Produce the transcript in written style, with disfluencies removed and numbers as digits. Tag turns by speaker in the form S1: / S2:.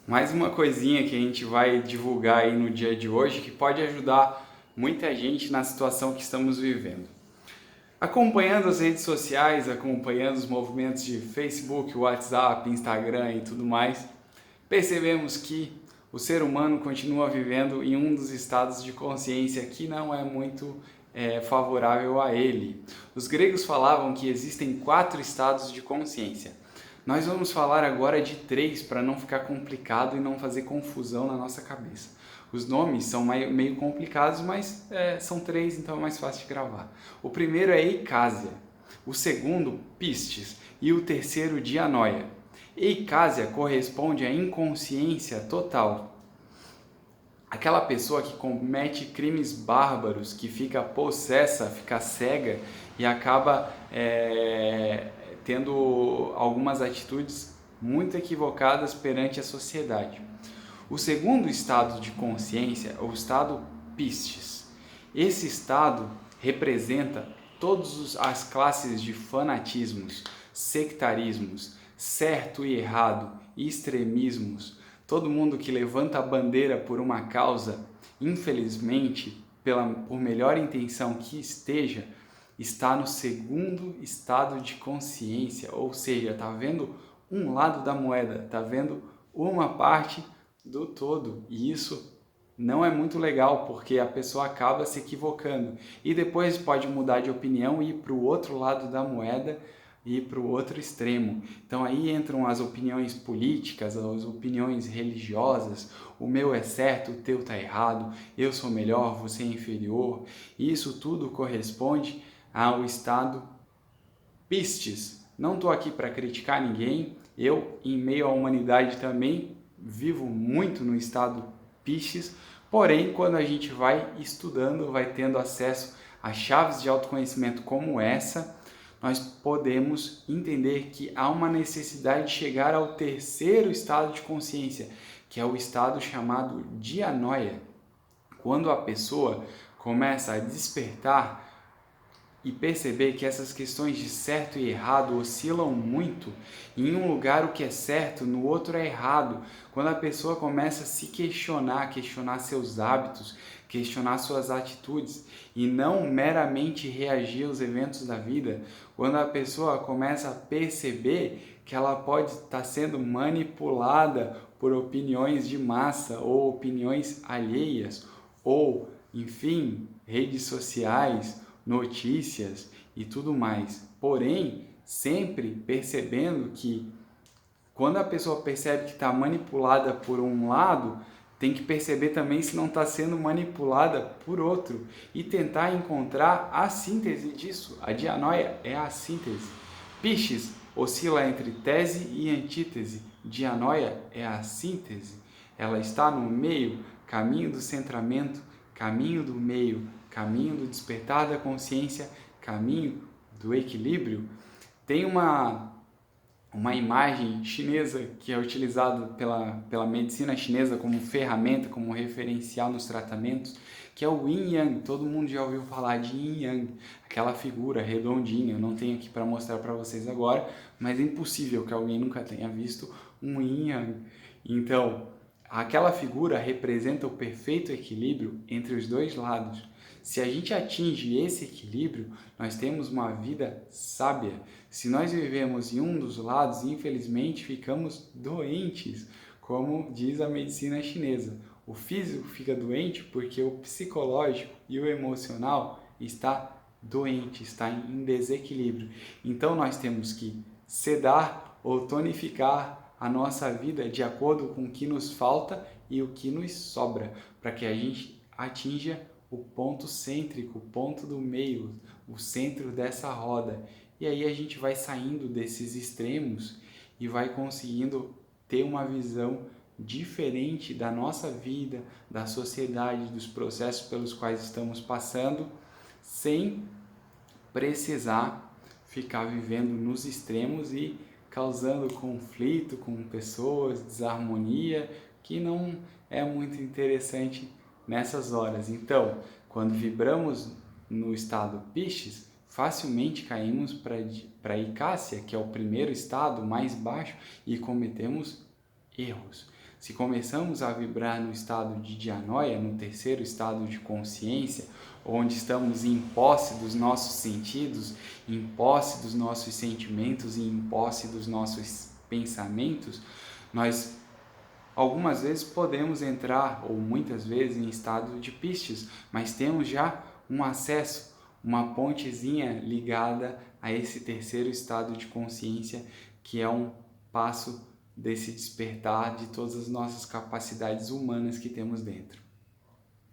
S1: Mais uma coisinha que a gente vai divulgar aí no dia de hoje que pode ajudar muita gente na situação que estamos vivendo. Acompanhando as redes sociais, acompanhando os movimentos de Facebook, WhatsApp, Instagram e tudo mais, percebemos que o ser humano continua vivendo em um dos estados de consciência que não é muito favorável a ele. Os gregos falavam que existem 4 estados de consciência. Nós vamos falar agora de 3 para não ficar complicado e não fazer confusão na nossa cabeça. Os nomes são meio complicados, mas são 3, então é mais fácil de gravar. O primeiro é Eicásia, o segundo, Pistes, e o terceiro, Dianoia. Eicásia corresponde à inconsciência total. Aquela pessoa que comete crimes bárbaros, que fica possessa, fica cega e acaba tendo algumas atitudes muito equivocadas perante a sociedade. O segundo estado de consciência é o estado Pistes. Esse estado representa todas as classes de fanatismos, sectarismos, certo e errado, extremismos. Todo mundo que levanta a bandeira por uma causa, infelizmente, por melhor intenção que esteja, está no segundo estado de consciência, ou seja, está vendo um lado da moeda, está vendo uma parte do todo, e isso não é muito legal, porque a pessoa acaba se equivocando e depois pode mudar de opinião e ir para o outro lado da moeda e ir para o outro extremo. Então aí entram as opiniões políticas, as opiniões religiosas, o meu é certo, o teu está errado, eu sou melhor, você é inferior. E isso tudo corresponde ao estado Pistes. Não estou aqui para criticar ninguém, eu, em meio à humanidade também, vivo muito no estado Pistes, porém, quando a gente vai estudando, vai tendo acesso a chaves de autoconhecimento como essa, nós podemos entender que há uma necessidade de chegar ao terceiro estado de consciência, que é o estado chamado dianoia. Quando a pessoa começa a despertar e perceber que essas questões de certo e errado oscilam muito, em um lugar o que é certo, no outro é errado. Quando a pessoa começa a se questionar seus hábitos, questionar suas atitudes e não meramente reagir aos eventos da vida, quando a pessoa começa a perceber que ela pode estar sendo manipulada por opiniões de massa ou opiniões alheias, ou, enfim, redes sociais, notícias e tudo mais. Porém, sempre percebendo que quando a pessoa percebe que está manipulada por um lado, tem que perceber também se não está sendo manipulada por outro e tentar encontrar a síntese disso. A dianoia é a síntese. Piscis oscila entre tese e antítese. Dianoia é a síntese. Ela está no meio, caminho do centramento, caminho do meio, caminho do despertar da consciência, caminho do equilíbrio. Tem uma imagem chinesa que é utilizada pela medicina chinesa como ferramenta, como referencial nos tratamentos, que é o Yin Yang. Todo mundo já ouviu falar de Yin Yang, aquela figura redondinha. Eu não tenho aqui para mostrar para vocês agora, mas é impossível que alguém nunca tenha visto um Yin Yang. Então, aquela figura representa o perfeito equilíbrio entre os dois lados. Se a gente atinge esse equilíbrio, nós temos uma vida sábia. Se nós vivemos em um dos lados, infelizmente ficamos doentes, como diz a medicina chinesa. O físico fica doente porque o psicológico e o emocional está doente, está em desequilíbrio. Então nós temos que sedar ou tonificar a nossa vida de acordo com o que nos falta e o que nos sobra, para que a gente atinja o ponto cêntrico, o ponto do meio, o centro dessa roda. E aí a gente vai saindo desses extremos e vai conseguindo ter uma visão diferente da nossa vida, da sociedade, dos processos pelos quais estamos passando, sem precisar ficar vivendo nos extremos e causando conflito com pessoas, desarmonia, que não é muito interessante nessas horas. Então, quando vibramos no estado Piscis, facilmente caímos para a Icácia, que é o primeiro estado mais baixo, e cometemos erros. Se começamos a vibrar no estado de dianoia, no terceiro estado de consciência, onde estamos em posse dos nossos sentidos, em posse dos nossos sentimentos e em posse dos nossos pensamentos, nós algumas vezes podemos entrar, ou muitas vezes, em estado de Piscis, mas temos já um acesso, uma pontezinha ligada a esse terceiro estado de consciência, que é um passo desse despertar de todas as nossas capacidades humanas que temos dentro.